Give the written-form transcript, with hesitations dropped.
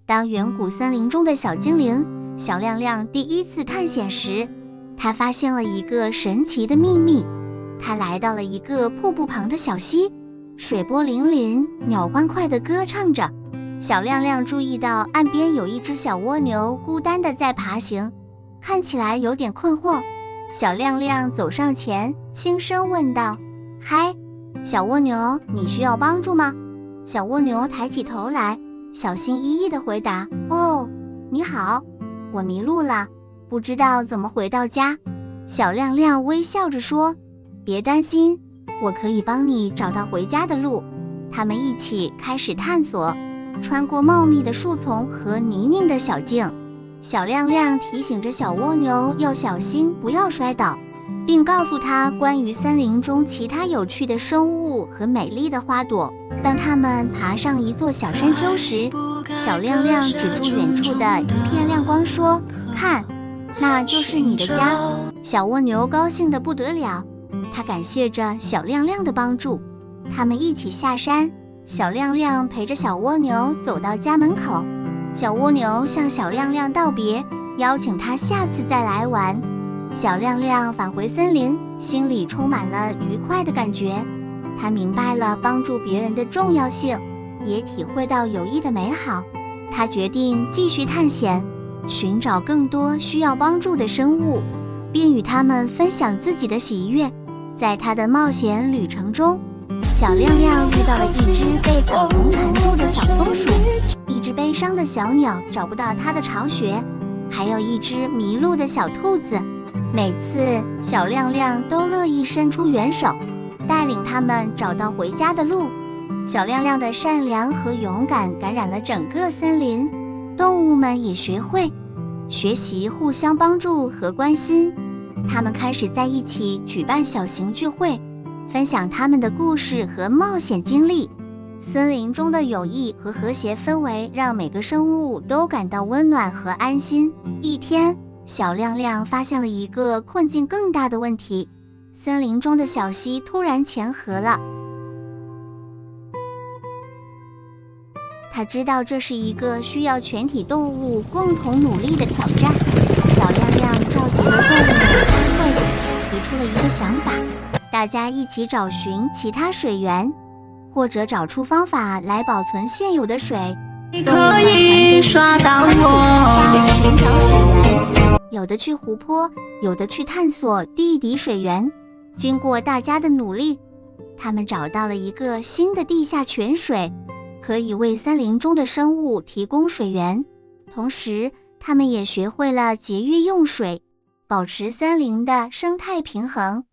当远古森林中的小精灵小亮亮第一次探险时，他发现了一个神奇的秘密。他来到了一个瀑布旁的小溪，水波粼粼，鸟欢快地歌唱着。小亮亮注意到岸边有一只小蜗牛孤单地在爬行，看起来有点困惑。小亮亮走上前，轻声问道：嗨，小蜗牛，你需要帮助吗？小蜗牛抬起头来，小心翼翼地回答：哦，你好，我迷路了，不知道怎么回到家。小亮亮微笑着说：别担心，我可以帮你找到回家的路。他们一起开始探索，穿过茂密的树丛和泥泞的小径。小亮亮提醒着小蜗牛要小心，不要摔倒，并告诉他关于森林中其他有趣的生物和美丽的花朵。当他们爬上一座小山丘时，小亮亮指住远处的一片亮光说：看，那就是你的家。小蜗牛高兴得不得了，他感谢着小亮亮的帮助。他们一起下山，小亮亮陪着小蜗牛走到家门口。小蜗牛向小亮亮道别，邀请他下次再来玩。小亮亮返回森林，心里充满了愉快的感觉。他明白了帮助别人的重要性，也体会到友谊的美好。他决定继续探险，寻找更多需要帮助的生物，并与他们分享自己的喜悦。在他的冒险旅程中，小亮亮遇到了一只被草丛缠住的小松鼠，一只悲伤的小鸟找不到它的巢穴，还有一只迷路的小兔子。每次小亮亮都乐意伸出援手，带领他们找到回家的路。小亮亮的善良和勇敢感染了整个森林，动物们也学习互相帮助和关心。他们开始在一起举办小型聚会，分享他们的故事和冒险经历。森林中的友谊和和谐氛围让每个生物都感到温暖和安心。一天，小亮亮发现了一个困境更大的问题：森林中的小溪突然乾涸了。他知道这是一个需要全体动物共同努力的挑战。小亮亮召集了动物们开会，提出了一个想法：大家一起找寻其他水源，或者找出方法来保存现有的水。你可以刷到我，寻找水源，有的去湖泊，有的去探索地底水源。经过大家的努力，他们找到了一个新的地下泉水，可以为森林中的生物提供水源。同时，他们也学会了节约用水，保持森林的生态平衡。